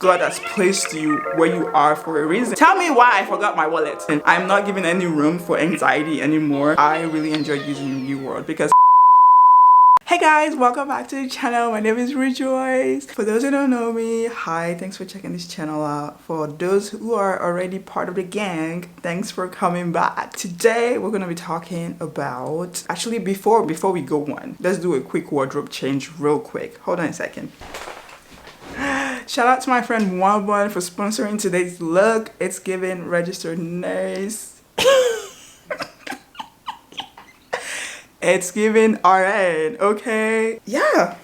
God has placed you where you are for a reason. Tell me why I forgot my wallet. And I'm not giving any room for anxiety anymore. I really enjoy using Uworld because hey guys, welcome back to the channel. My name is Rejoice. For those who don't know me, hi, thanks for checking this channel out. For those who are already part of the gang, thanks for coming back. Today we're gonna be talking about, actually before we go on, let's do a quick wardrobe change real quick. Hold on a second. Shout out to my friend Uworld for sponsoring today's look. It's giving registered nurse. It's giving RN, okay? Yeah,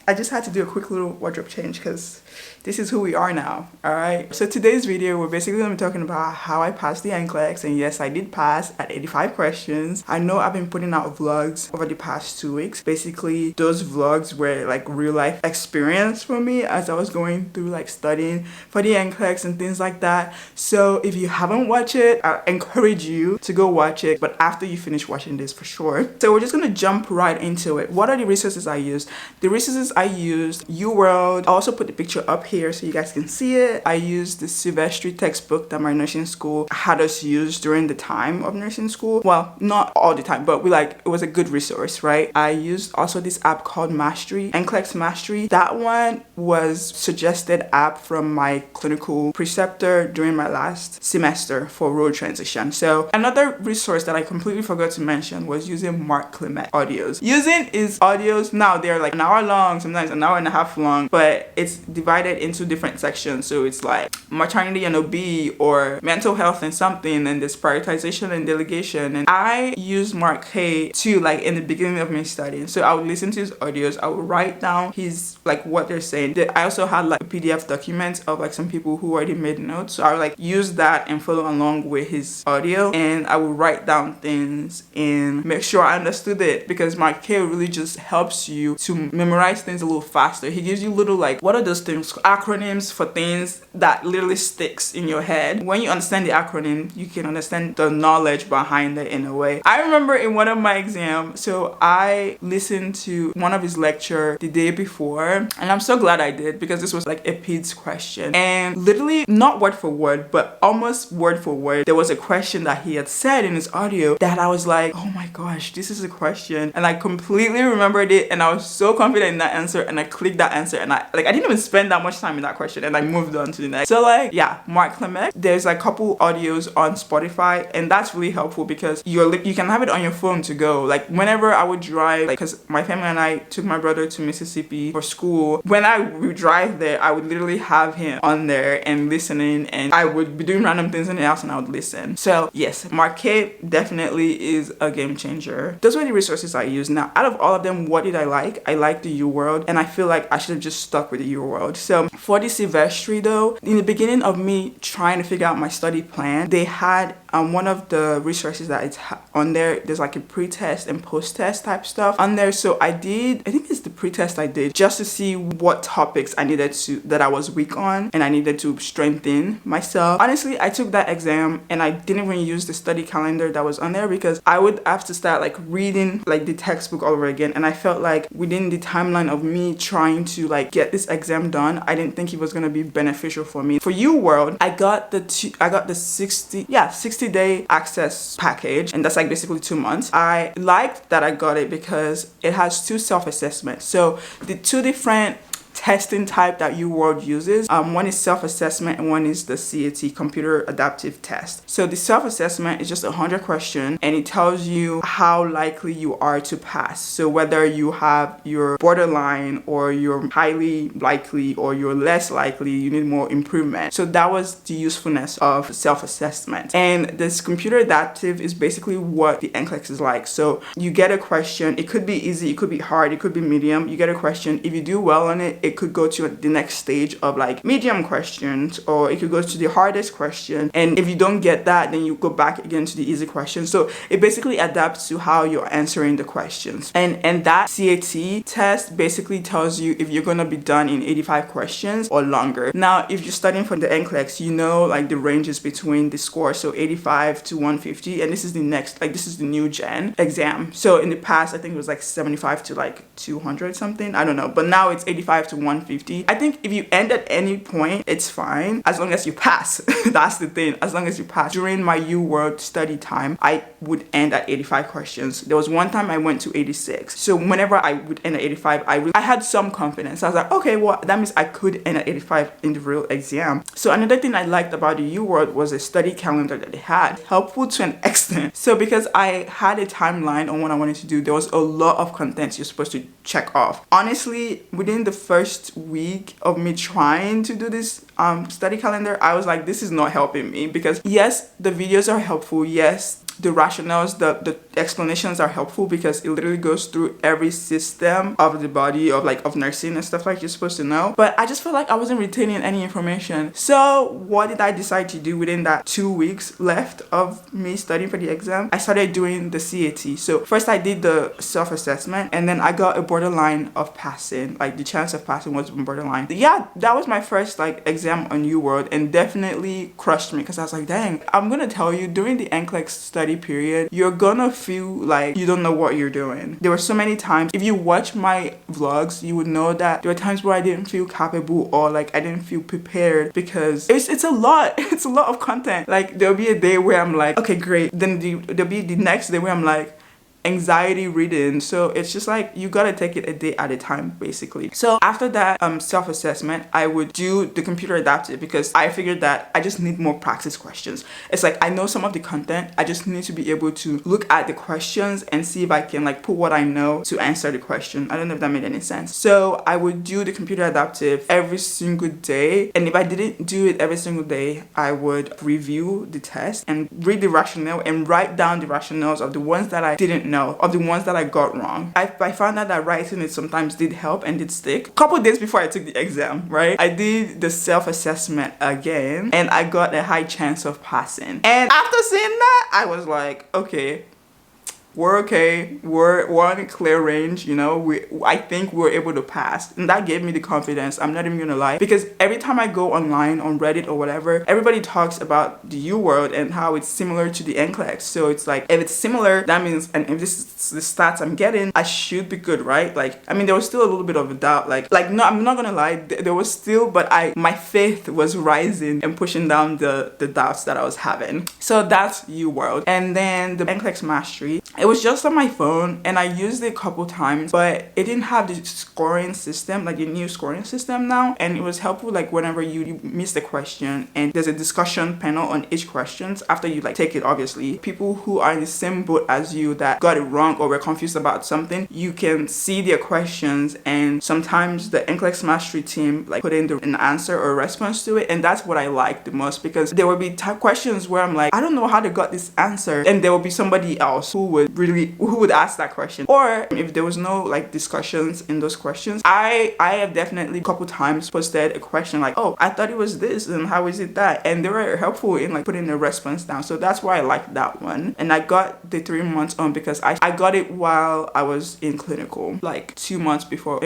I just had to do a quick little wardrobe change because this is who we are now, all right? So today's video, we're basically gonna be talking about how I passed the NCLEX, and yes, I did pass at 85 questions. I know I've been putting out vlogs over the past 2 weeks. Basically, those vlogs were like real life experience for me as I was going through like studying for the NCLEX and things like that. So if you haven't watched it, I encourage you to go watch it, but after you finish watching this for sure. So we're just gonna jump right into it. What are the resources I used? The resources I used, Uworld. I also put the picture up here so you guys can see it. I used the Silvestri textbook that my nursing school had us use during the time of nursing school. Well, not all the time, but it was a good resource, right? I used also this app called Mastery, NCLEX Mastery. That one was suggested app from my clinical preceptor during my last semester for road transition. So another resource that I completely forgot to mention was using Klimek audios. Using his audios, now they're like an hour long, sometimes an hour and a half long, but it's divided into different sections. So it's like maternity and OB or mental health and something, and there's prioritization and delegation. And I used Mark K too, like in the beginning of me studying. So I would listen to his audios, I would write down his like what they're saying. I also had like a PDF document of like some people who already made notes. So I would like use that and follow along with his audio, and I would write down things and make sure I understood it, because Mark K really just helps you to memorize things a little faster. He gives you little like, what are those things? Acronyms for things that literally sticks in your head. When you understand the acronym, you can understand the knowledge behind it in a way. I remember in one of my exams, so I listened to one of his lecture the day before, and I'm so glad I did, because this was like a PEDS question, and literally not word for word, but almost word for word, there was a question that he had said in his audio that I was like, oh my gosh, this is a question, and I completely remembered it, and I was so confident in that answer, and I clicked that answer, and I didn't even spend that much time in that question, and I moved on to the next. So like, yeah, Klimek. There's like a couple audios on Spotify, and that's really helpful because you can have it on your phone to go. Like whenever I would drive, like, because my family and I took my brother to Mississippi for school, when I would drive there, I would literally have him on there and listening, and I would be doing random things in the house and I would listen. So yes, Mark K definitely is a game changer. Those were the resources I used. Now, out of all of them, what did I like? I liked the Uworld, and I feel like I should have just stuck with the Uworld. So for the Silvestri though, in the beginning of me trying to figure out my study plan, they had one of the resources that it's on there, there's like a pre-test and post-test type stuff on there. So I think it's the pre-test I did just to see what topics I needed that I was weak on and I needed to strengthen myself. Honestly, I took that exam and I didn't even use the study calendar that was on there, because I would have to start like reading like the textbook all over again, and I felt like within the timeline of me trying to like get this exam done, I didn't think it was gonna be beneficial for me. For Uworld, I got the 60-day access package, and that's like basically 2 months. I liked that I got it because it has 2 self-assessments. So the 2 different testing type that Uworld uses, one is self-assessment and one is the CAT, computer adaptive test. So the self-assessment is just 100 questions, and it tells you how likely you are to pass. So whether you have your borderline or you're highly likely or you're less likely, you need more improvement. So that was the usefulness of self-assessment. And this computer adaptive is basically what the NCLEX is like. So you get a question, it could be easy, it could be hard, it could be medium. You get a question, if you do well on it, it could go to the next stage of like medium questions, or it could go to the hardest question, and if you don't get that, then you go back again to the easy question. So it basically adapts to how you're answering the questions, and that CAT test basically tells you if you're gonna be done in 85 questions or longer. Now if you're studying for the NCLEX, you know like the ranges between the score, so 85 to 150, and this is the next, like this is the new gen exam. So in the past I think it was like 75 to like 200 something, I don't know, but now it's 85 to 150. I think if you end at any point, it's fine as long as you pass. That's the thing, as long as you pass. During my Uworld study time, I would end at 85 questions. There was one time I went to 86. So whenever I would end at 85, I had some confidence. I was like, okay, well, that means I could end at 85 in the real exam. So another thing I liked about the Uworld was the study calendar that they had. Helpful to an extent. So because I had a timeline on what I wanted to do, there was a lot of content you're supposed to check off. Honestly, within the first week of me trying to do this study calendar, I was like, this is not helping me, because yes, the videos are helpful. Yes, the rationales, the explanations are helpful, because it literally goes through every system of the body of nursing and stuff like you're supposed to know. But I just felt like I wasn't retaining any information. So what did I decide to do within that 2 weeks left of me studying for the exam? I started doing the CAT. So first I did the self-assessment, and then I got a borderline of passing. Like the chance of passing was borderline. Yeah, that was my first like exam on Uworld, and definitely crushed me, because I was like, dang, I'm gonna tell you, during the NCLEX study period, you're gonna feel like you don't know what you're doing. There were so many times, if you watch my vlogs, you would know that there were times where I didn't feel capable, or like I didn't feel prepared, because it's a lot. It's a lot of content. Like there'll be a day where I'm like, okay, great. Then there'll be the next day where I'm like, anxiety ridden. So it's just like, you gotta take it a day at a time, basically. So after that self-assessment, I would do the computer adaptive, because I figured that I just need more practice questions. It's like, I know some of the content, I just need to be able to look at the questions and see if I can like put what I know to answer the question. I don't know if that made any sense. So I would do the computer adaptive every single day, and if I didn't do it every single day, I would review the test and read the rationale and write down the rationales of the ones that I didn't know, of the ones that I got wrong. I found out that writing it sometimes did help and did stick. A couple days before I took the exam, right, I did the self-assessment again, and I got a high chance of passing. And after seeing that, I was like, okay, we're okay, we're on a clear range, you know, I think we're able to pass. And that gave me the confidence, I'm not even gonna lie, because every time I go online on Reddit or whatever, everybody talks about the Uworld and how it's similar to the NCLEX. So it's like, if it's similar, that means, and if this is the stats I'm getting, I should be good, right? Like, I mean, there was still a little bit of a doubt, like no, I'm not gonna lie, there was still, but my faith was rising and pushing down the doubts that I was having. So that's Uworld. And then the NCLEX Mastery, it was just on my phone, and I used it a couple times, but it didn't have the scoring system, like the new scoring system now. And it was helpful, like whenever you miss the question and there's a discussion panel on each question after you like take it. Obviously, people who are in the same boat as you that got it wrong or were confused about something, you can see their questions, and sometimes the NCLEX Mastery team like put in an answer or a response to it. And that's what I liked the most, because there would be questions where I'm like, I don't know how they got this answer, and there will be somebody else who would ask that question. Or if there was no like discussions in those questions, I have definitely a couple times posted a question like, oh, I thought it was this, and how is it that? And they were helpful in like putting a response down. So that's why I liked that one. And I got the 3 months on because I got it while I was in clinical, like a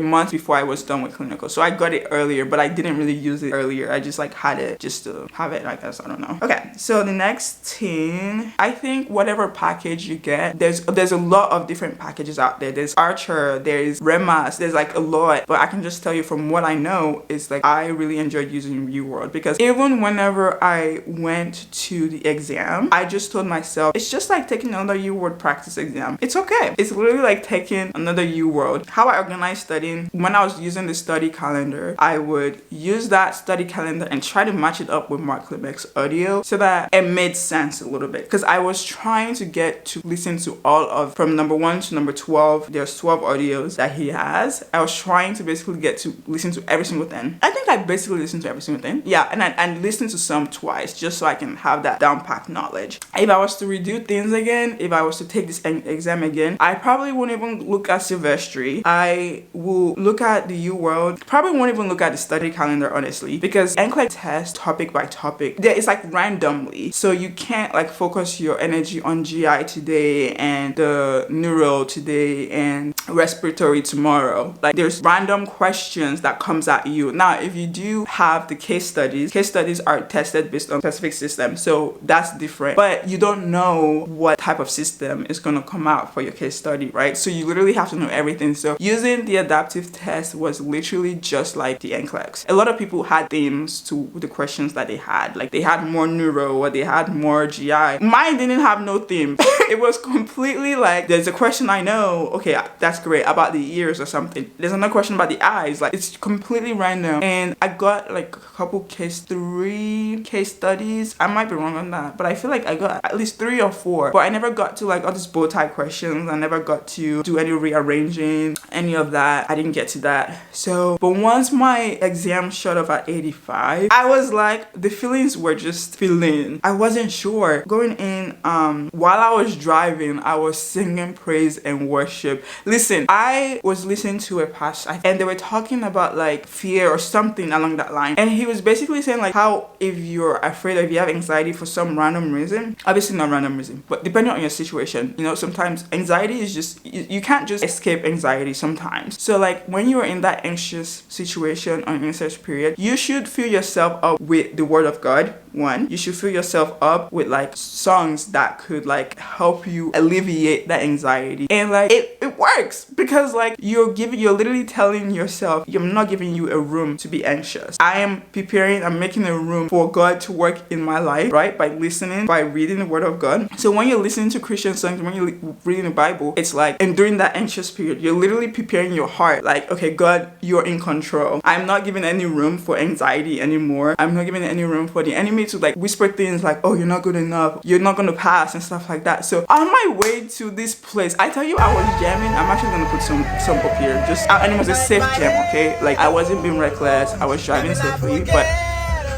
month before I was done with clinical. So I got it earlier, but I didn't really use it earlier. I just like had it just to have it, I guess. I don't know. Okay, so the next thing, I think whatever package you get, there's a lot of different packages out there. There's Archer, there's Remas, there's like a lot. But I can just tell you from what I know is like, I really enjoyed using Uworld, because even whenever I went to the exam, I just told myself, it's just like taking another Uworld practice exam. It's okay. It's literally like taking another Uworld. How I organize studying, when I was using the study calendar, I would use that study calendar and try to match it up with Mark Klimek's audio so that it made sense a little bit. Because I was trying to get to listen to all of, from number 1 to number 12, there's 12 audios that he has. I was trying to basically get to listen to every single thing. I think I basically listened to every single thing. Yeah, and I listened to some twice just so I can have that down packed knowledge. If I was to redo things again, if I was to take this exam again, I probably wouldn't even look at Silvestri. I will look at the Uworld. Probably won't even look at the study calendar, honestly, because NCLEX test topic by topic. It's like randomly, so you can't like focus your energy on GI today and and the neuro today and respiratory tomorrow. Like there's random questions that comes at you. Now, if you do have the case studies are tested based on specific system, so that's different. But you don't know what type of system is gonna come out for your case study, right? So you literally have to know everything. So using the adaptive test was literally just like the NCLEX. A lot of people had themes to the questions that they had. Like they had more neuro or they had more GI. Mine didn't have no theme. It was completely like, there's a question I know, okay, that's great, about the ears or something. There's another question about the eyes. Like it's completely random. And I got like a couple three case studies. I might be wrong on that, but I feel like I got at least 3 or 4. But I never got to like all these bow tie questions. I never got to do any rearranging, any of that. I didn't get to that. So, but once my exam shut off at 85, I was like, the feelings were just feeling. I wasn't sure. Going in, while I was driving, I was singing praise and worship. Listen, I was listening to a pastor and they were talking about like fear or something along that line. And he was basically saying like how if you're afraid or if you have anxiety for some random reason, obviously not random reason, but depending on your situation, you know, sometimes anxiety is just, you can't just escape anxiety sometimes. So like when you're in that anxious situation on research period, you should fill yourself up with the word of God. One, you should fill yourself up with like songs that could like help you alleviate that anxiety. And like it works because like you're literally telling yourself, I'm not giving you a room to be anxious. I am preparing, I'm making a room for God to work in my life, right? By listening, by reading the word of God. So when you're listening to Christian songs, when you're reading the Bible, it's like, and during that anxious period, you're literally preparing your heart like, okay, God, you're in control. I'm not giving any room for anxiety anymore. I'm not giving any room for the enemy to like whisper things like, oh, you're not good enough, you're not gonna pass and stuff like that. So on my way to this place, I tell you, I was jamming. I'm actually gonna put some up here, just, and it was a safe jam, okay? Like I wasn't being reckless, I was driving safely, but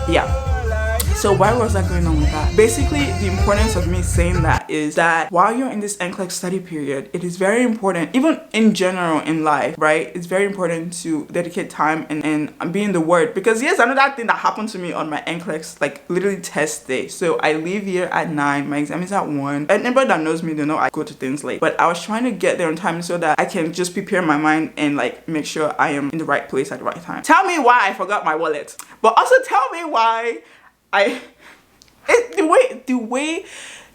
yeah. So why was I going on with that? Basically, the importance of me saying that is that while you're in this NCLEX study period, it is very important, even in general in life, right? It's very important to dedicate time and be in the word. Because yes, another thing that happened to me on my NCLEX, like literally test day. So I leave here at 9, my exam is at 1. And anybody that knows me, they know I go to things late. But I was trying to get there on time so that I can just prepare my mind and like make sure I am in the right place at the right time. Tell me why I forgot my wallet. But also tell me why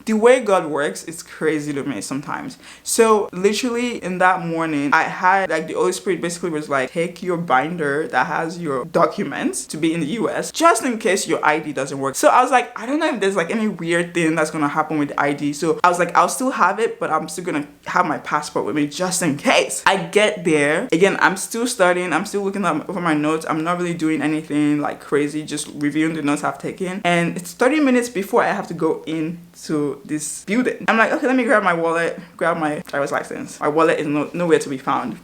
the way God works, it's crazy to me sometimes. So literally in that morning, I had like the Holy Spirit basically was like, take your binder that has your documents to be in the US just in case your ID doesn't work. So I was like, I don't know if there's like any weird thing that's gonna happen with the ID. So I was like, I'll still have it, but I'm still gonna have my passport with me just in case. I get there. Again, I'm still studying. I'm still looking over my notes. I'm not really doing anything like crazy, just reviewing the notes I've taken. And it's 30 minutes before I have to go in to this building. I'm like, okay, let me grab my wallet, grab my driver's license. My wallet is nowhere to be found.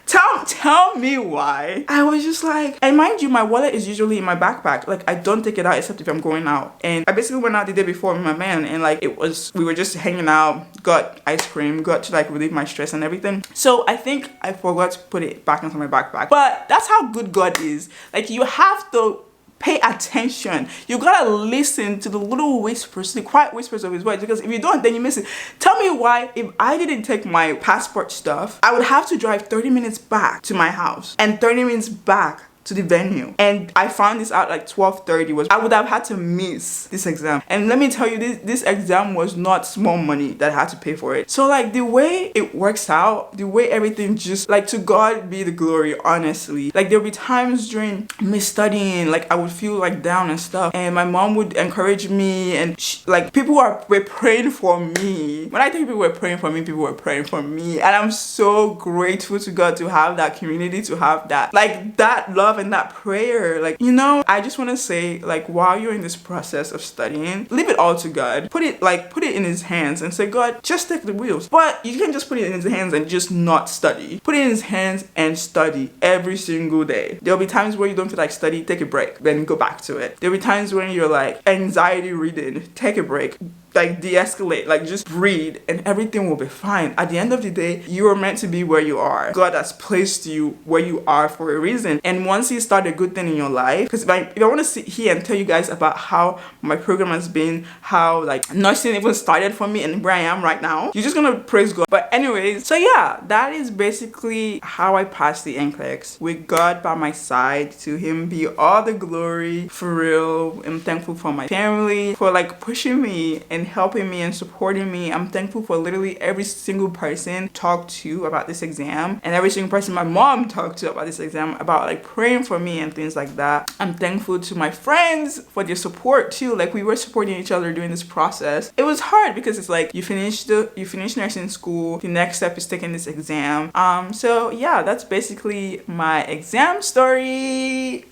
Tell me why. I was just like, and mind you, my wallet is usually in my backpack. Like I don't take it out except if I'm going out. And I basically went out the day before with my man, and like we were just hanging out, got ice cream, got to like relieve my stress and everything. So I think I forgot to put it back into my backpack. But that's how good God is. Like you have to pay attention. You gotta listen to the little whispers, the quiet whispers of his voice, because if you don't, then you miss it. Tell me why, if I didn't take my passport stuff, I would have to drive 30 minutes back to my house and 30 minutes back to the venue. And I found this out like 12:30. I would have had to miss this exam. And let me tell you, this exam was not small money that I had to pay for it. So like the way it works out, the way everything just like, to God be the glory, honestly. Like there'll be times during me studying, like I would feel like down and stuff, and my mom would encourage me, and like people were praying for me. When I think people were praying for me, people were praying for me. And I'm so grateful to God to have that community, to have that, like that love and that prayer. Like, you know, I just want to say, like, while you're in this process of studying, leave it all to God. Put it in his hands and say, God, just take the wheels. But you can't just put it in his hands and just not study. Put it in his hands and study every single day. There'll be times where you don't feel like study, take a break, then go back to it. There'll be times when you're like anxiety reading, take a break, like de-escalate, like just breathe and everything will be fine. At the end of the day, you are meant to be where you are. God has placed you where you are for a reason. And once you start a good thing in your life, because if I want to sit here and tell you guys about how my program has been, how like nursing even started for me and where I am right now, you're just gonna praise God. But anyways, so yeah, that is basically how I passed the NCLEX, with God by my side. To him be all the glory. For real, I'm thankful for my family for like pushing me and helping me and supporting me. I'm thankful for literally every single person talked to about this exam, and every single person my mom talked to about this exam, about like praying for me and things like that. I'm thankful to my friends for their support too. Like we were supporting each other during this process. It was hard because it's like you finish nursing school, the next step is taking this exam. So yeah, that's basically my exam story.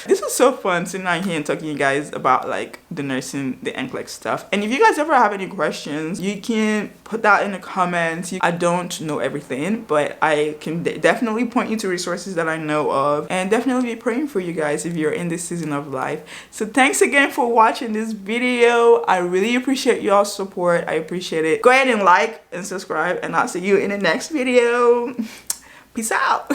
This was so fun sitting out here and talking to you guys about like the nursing, the NCLEX stuff. And if you guys ever have any questions, you can put that in the comments. I don't know everything, but I can definitely point you to resources that I know of, and definitely be praying for you guys if you're in this season of life. So thanks again for watching this video. I really appreciate y'all's support. I appreciate it. Go ahead and like and subscribe, and I'll see you in the next video. Peace out.